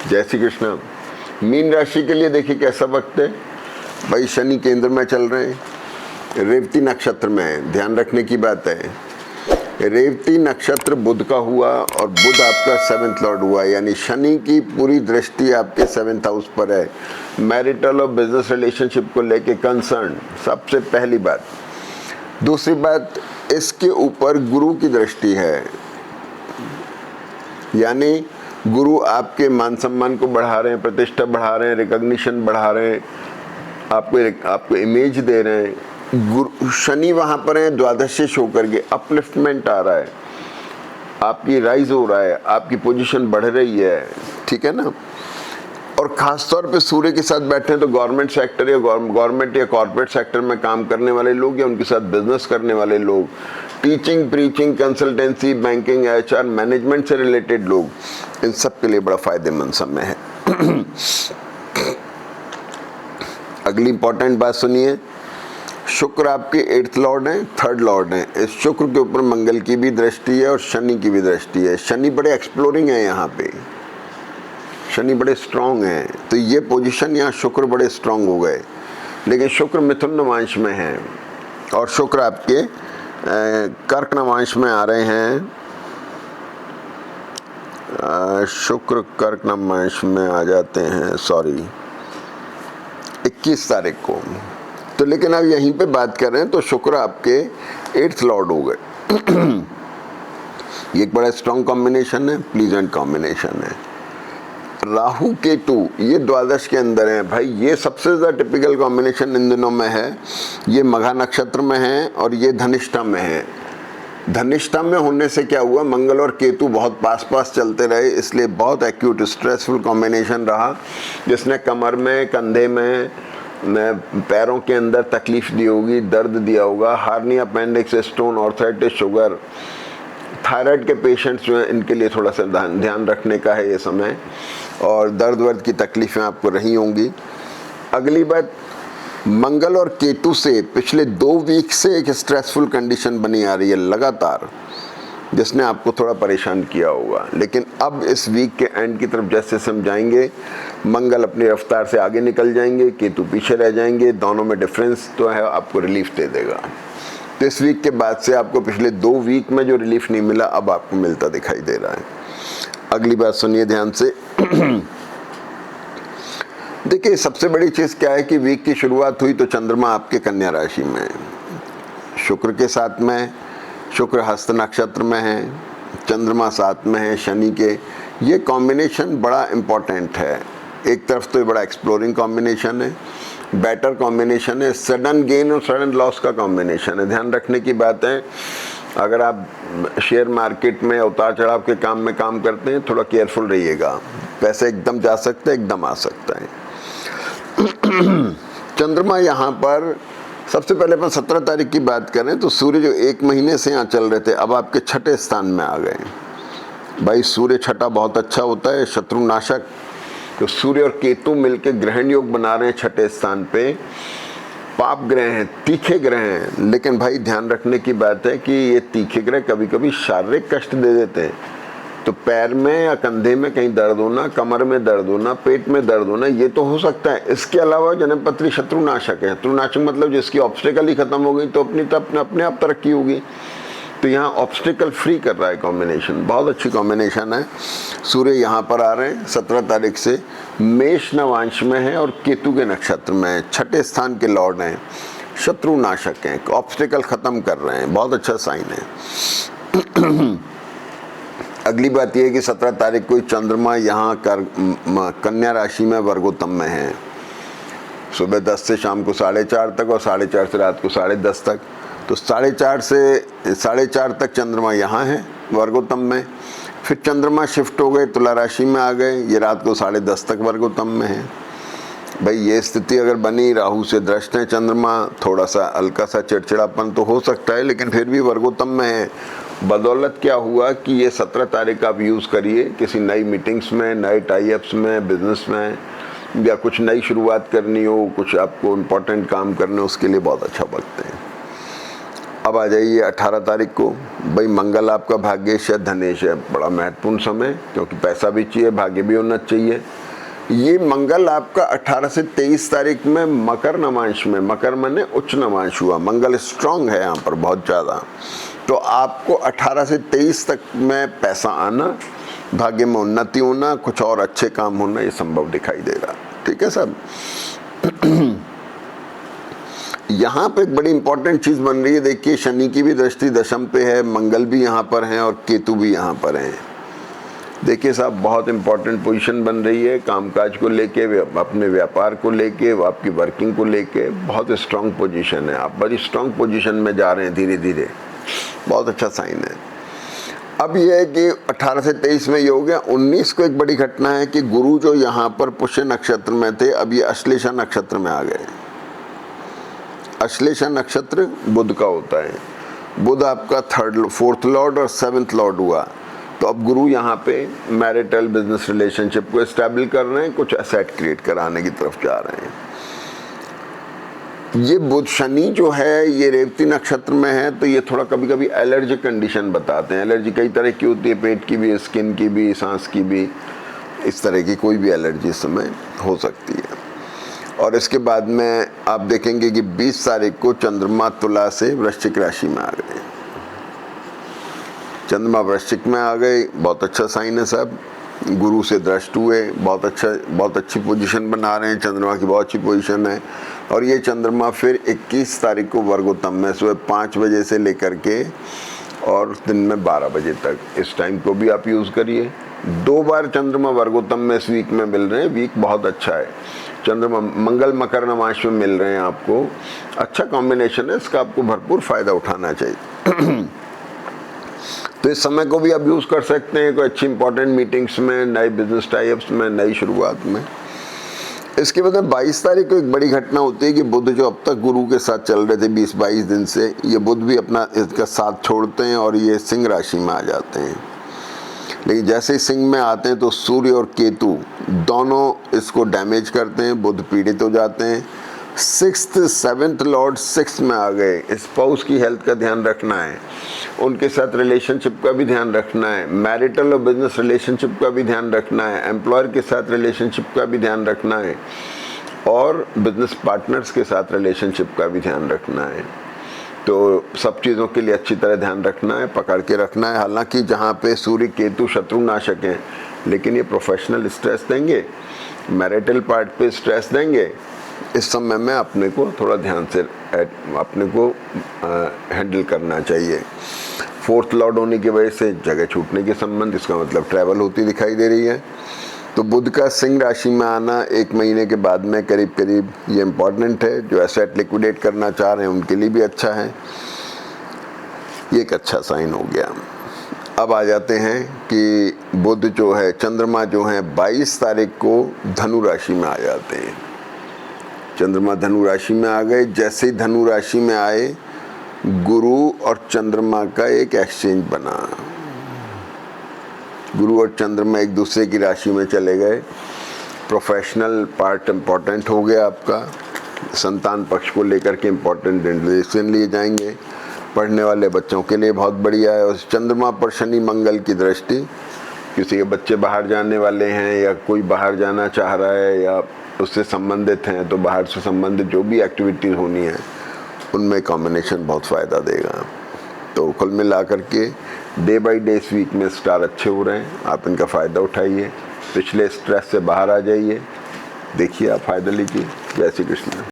जय श्री कृष्ण। मीन राशि के लिए देखिए कैसा वक्त है भाई। शनि केंद्र में चल रहे हैं, रेवती नक्षत्र में है। ध्यान रखने की बात है, रेवती नक्षत्र बुध का हुआ और बुध आपका 7th लॉर्ड हुआ, यानी शनि की पूरी दृष्टि आपके 7th हाउस पर है। मैरिटल और बिजनेस रिलेशनशिप को लेके कंसर्न सबसे पहली बात। दूसरी बात, इसके ऊपर गुरु की दृष्टि है, यानी गुरु आपके मान सम्मान को बढ़ा रहे हैं, प्रतिष्ठा बढ़ा रहे हैं, रिकॉग्निशन बढ़ा रहे हैं, आपको इमेज दे रहे हैं। गुरु शनि वहां पर है, द्वादशेश होकर के अपलिफ्टमेंट आ रहा है, आपकी राइज हो रहा है, आपकी पोजीशन बढ़ रही है, ठीक है ना। और खास तौर पे सूर्य के साथ बैठे हैं तो गवर्नमेंट सेक्टर या गवर्नमेंट या कॉर्पोरेट सेक्टर में काम करने वाले लोग या उनके साथ बिजनेस करने वाले लोग, teaching, preaching, consultancy, banking, HR, management से रिलेटेड लोग, इन सब के लिए बड़ा फायदेमंद समय है। अगली इंपॉर्टेंट बात सुनिए, शुक्र आपके 8th लॉर्ड हैं, 3rd लॉर्ड हैं। इस शुक्र के ऊपर मंगल की भी दृष्टि है और शनि की भी दृष्टि है। शनि बड़े एक्सप्लोरिंग है, यहाँ पे शनि बड़े स्ट्रांग हैं, तो ये पोजीशन यहाँ शुक्र बड़े स्ट्रांग हो गए। लेकिन शुक्र मिथुन नवांश में है और शुक्र आपके कर्क नवांश में आ रहे हैं। शुक्र कर्क नवांश में आ जाते हैं, सॉरी 21 तारीख को। तो लेकिन अब यहीं पे बात कर रहे हैं तो शुक्र आपके 8th लॉर्ड हो गए। ये एक बड़ा स्ट्रांग कॉम्बिनेशन है, प्लीजेंट कॉम्बिनेशन है। राहु केतु ये द्वादश के अंदर है भाई, ये सबसे ज्यादा टिपिकल कॉम्बिनेशन इन दिनों में है। ये मघा नक्षत्र में है और ये धनिष्ठा में है। धनिष्ठा में होने से क्या हुआ, मंगल और केतु बहुत पास पास चलते रहे, इसलिए बहुत एक्यूट स्ट्रेसफुल कॉम्बिनेशन रहा, जिसने कमर में, कंधे में, पैरों के अंदर तकलीफ दी होगी, दर्द दिया होगा। Hernia, appendix stone, arthritis, sugar, thyroid के पेशेंट्स जो हैं, इनके लिए थोड़ा सा ध्यान रखने का है ये समय, और दर्द वर्द की तकलीफें आपको रही होंगी। अगली बात, मंगल और केतु से पिछले 2 वीक से एक स्ट्रेसफुल कंडीशन बनी आ रही है लगातार, जिसने आपको थोड़ा परेशान किया होगा। लेकिन अब इस वीक के एंड की तरफ जैसे समझाएंगे, मंगल अपनी रफ्तार से आगे निकल जाएंगे, केतु पीछे रह जाएंगे, दोनों में डिफरेंस तो है, आपको रिलीफ दे देगा। तो इस वीक के बाद से आपको पिछले 2 वीक में जो रिलीफ नहीं मिला, अब आपको मिलता दिखाई दे रहा है। अगली बात सुनिए ध्यान से। देखिए सबसे बड़ी चीज क्या है कि वीक की शुरुआत हुई तो चंद्रमा आपके कन्या राशि में है, शुक्र के साथ में, शुक्र हस्त नक्षत्र में है, चंद्रमा साथ में है शनि के। ये कॉम्बिनेशन बड़ा इम्पोर्टेंट है। एक तरफ तो ये बड़ा एक्सप्लोरिंग कॉम्बिनेशन है, बेटर कॉम्बिनेशन है, सडन गेन और सडन लॉस का कॉम्बिनेशन है। ध्यान रखने की बात है, अगर आप शेयर मार्केट में उतार चढ़ाव के काम में काम करते हैं, थोड़ा केयरफुल रहिएगा, पैसे एकदम जा सकते हैं, एकदम आ सकता है। चंद्रमा यहाँ पर सबसे पहले अपन 17 तारीख की बात करें तो सूर्य जो 1 महीने से यहाँ चल रहे थे, अब आपके 6ठे स्थान में आ गए। भाई सूर्य 6ठा बहुत अच्छा होता है, शत्रुनाशक। तो सूर्य और केतु मिलकर ग्रहण योग बना रहे हैं 6ठे स्थान पे। पाप ग्रह हैं, तीखे ग्रह हैं, लेकिन भाई ध्यान रखने की बात है कि ये तीखे ग्रह कभी कभी शारीरिक कष्ट दे देते हैं। तो पैर में या कंधे में कहीं दर्द होना, कमर में दर्द होना, पेट में दर्द होना, ये तो हो सकता है। इसके अलावा जन्मपत्री शत्रुनाशक है। शत्रुनाशक मतलब जिसकी ऑब्स्टेकल ही खत्म हो गई तो अपने आप तरक्की होगी। तो यहाँ ऑब्स्टेकल फ्री कर रहा है कॉम्बिनेशन, बहुत अच्छी कॉम्बिनेशन है। सूर्य यहाँ पर आ रहे हैं 17 तारीख से, मेष नवांश में है और केतु के नक्षत्र में है, 6ठे स्थान के लॉर्ड हैं, शत्रुनाशक हैं, ऑब्स्टेकल खत्म कर रहे हैं, बहुत अच्छा साइन है। अगली बात यह है कि 17 तारीख को चंद्रमा यहाँ कन्या राशि में वर्गोत्तम में है, सुबह 10 से शाम को 4:30 तक और 4:30 से रात को 10:30 तक। तो 4:30 से 4:30 तक चंद्रमा यहाँ है वर्गोत्तम में, फिर चंद्रमा शिफ्ट हो गए, तुला राशि में आ गए, ये रात को 10:30 तक वर्गोत्तम में है। भाई ये स्थिति अगर बनी, राहु से दृष्ट है चंद्रमा, थोड़ा सा हल्का सा चिड़चिड़ापन तो हो सकता है, लेकिन फिर भी वर्गोत्तम में है। बदौलत क्या हुआ कि ये 17 तारीख आप यूज़ करिए किसी नई मीटिंग्स में, नए टाई-अप्स में, बिजनेस में, या कुछ नई शुरुआत करनी हो, कुछ आपको इम्पोर्टेंट काम करने, उसके लिए बहुत अच्छा वक्त है। अब आ जाइए 18 तारीख को। भाई मंगल आपका भाग्येश है, धनेश है, बड़ा महत्वपूर्ण समय, क्योंकि पैसा भी चाहिए, भाग्य भी होना चाहिए। ये मंगल आपका 18 से 23 तारीख में मकर नवांश में, मकर माने उच्च नवांश हुआ, मंगल स्ट्रांग है यहाँ पर बहुत ज़्यादा। तो आपको 18 से 23 तक में पैसा आना, भाग्य में उन्नति होना, कुछ और अच्छे काम होना, ये संभव दिखाई दे रहा। ठीक है साहब। यहाँ पे एक बड़ी इंपॉर्टेंट चीज़ बन रही है। देखिए शनि की भी दृष्टि दशम पे है, मंगल भी यहाँ पर है और केतु भी यहाँ पर है। देखिए साहब बहुत इंपॉर्टेंट पोजीशन बन रही है, कामकाज को लेके, अपने व्यापार को लेके, आपकी वर्किंग को लेके बहुत स्ट्रांग पोजीशन है। आप बड़ी स्ट्रांग पोजीशन में जा रहे हैं धीरे धीरे, बहुत अच्छा साइन है। अब ये है कि 18 से 23 में ये हो गया। 19 को एक बड़ी घटना है कि गुरु जो यहाँ पर पुष्य नक्षत्र में थे, अब ये अश्लेषा नक्षत्र में आ गए। अश्लेषा नक्षत्र बुध का होता है, बुध आपका 4th लॉर्ड और 7th लॉर्ड हुआ। तो अब गुरु यहाँ पे मैरिटल बिजनेस रिलेशनशिप को स्टेबल कर रहे हैं, कुछ एसेट क्रिएट कराने की तरफ जा रहे हैं। ये बुध शनि जो है ये रेवती नक्षत्र में है, तो ये थोड़ा कभी कभी एलर्जी कंडीशन बताते हैं। एलर्जी कई तरह की होती है, पेट की भी, स्किन की भी, सांस की भी, इस तरह की कोई भी एलर्जी इस समय हो सकती है। और इसके बाद में आप देखेंगे कि 20 तारीख को चंद्रमा तुला से वृश्चिक राशि में आ गए। चंद्रमा वृश्चिक में आ गए, बहुत अच्छा साइन है साहब। गुरु से दृष्ट हुए, बहुत अच्छी पोजीशन बना रहे हैं, चंद्रमा की बहुत अच्छी पोजीशन है। और ये चंद्रमा फिर 21 तारीख को वर्गोत्तम में सुबह 5 बजे से लेकर के और दिन में 12 बजे तक, इस टाइम को भी आप यूज़ करिए। 2 बार चंद्रमा वर्गोत्तम में इस वीक में मिल रहे हैं, वीक बहुत अच्छा है। चंद्रमा मंगल मकर नवांश में मिल रहे हैं आपको, अच्छा कॉम्बिनेशन है, इसका आपको भरपूर फायदा उठाना चाहिए। तो इस समय को भी आप यूज़ कर सकते हैं कोई अच्छी इंपॉर्टेंट मीटिंग्स में, नए बिजनेस टाइप्स में, नई शुरुआत में। इसके बाद 22 तारीख को एक बड़ी घटना होती है कि बुध जो अब तक गुरु के साथ चल रहे थे 20-22 दिन से, ये बुध भी अपना इसका साथ छोड़ते हैं और ये सिंह राशि में आ जाते हैं। लेकिन जैसे ही सिंह में आते हैं तो सूर्य और केतु दोनों इसको डैमेज करते हैं, बुध पीड़ित हो जाते हैं। 6th 7th लॉर्ड 6 में आ गए। स्पाउस की हेल्थ का ध्यान रखना है, उनके साथ रिलेशनशिप का भी ध्यान रखना है, मैरिटल और बिजनेस रिलेशनशिप का भी ध्यान रखना है, एम्प्लॉयर के साथ रिलेशनशिप का भी ध्यान रखना है और बिजनेस पार्टनर्स के साथ रिलेशनशिप का भी ध्यान रखना है। तो सब चीज़ों के लिए अच्छी तरह ध्यान रखना है, पकड़ के रखना है। हालांकि जहाँ पे सूर्य केतु शत्रु नाशक हैं, लेकिन ये प्रोफेशनल स्ट्रेस देंगे, मैरिटल पार्ट पे स्ट्रेस देंगे। इस समय में अपने को थोड़ा ध्यान से अपने को हैंडल करना चाहिए। 4th लॉर्ड होने की वजह से जगह छूटने के संबंध, इसका मतलब ट्रैवल होती दिखाई दे रही है। तो बुध का सिंह राशि में आना 1 महीने के बाद में करीब करीब ये इम्पॉर्टेंट है। जो एसेट लिक्विडेट करना चाह रहे हैं उनके लिए भी अच्छा है, ये एक अच्छा साइन हो गया। अब आ जाते हैं कि बुध जो है, चंद्रमा जो है 22 तारीख को धनु राशि में आ जाते हैं। चंद्रमा धनु राशि में आ गए। जैसे ही धनु राशि में आए, गुरु और चंद्रमा का एक एक्सचेंज बना। गुरु और चंद्रमा एक दूसरे की राशि में चले गए। प्रोफेशनल पार्ट इम्पोर्टेंट हो गया आपका, संतान पक्ष को लेकर के इम्पोर्टेंट डिसीजन लिए जाएंगे। पढ़ने वाले बच्चों के लिए बहुत बढ़िया है। और चंद्रमा पर शनि मंगल की दृष्टि, किसी के बच्चे बाहर जाने वाले हैं या कोई बाहर जाना चाह रहा है या उससे संबंधित हैं, तो बाहर से संबंधित जो भी एक्टिविटीज़ होनी है उनमें कॉम्बिनेशन बहुत फ़ायदा देगा। तो कुल मिला करके डे बाय डे इस वीक में स्टार अच्छे हो रहे हैं, आप इनका फ़ायदा उठाइए, पिछले स्ट्रेस से बाहर आ जाइए, देखिए आप फ़ायदा लीजिए। जय श्री कृष्ण।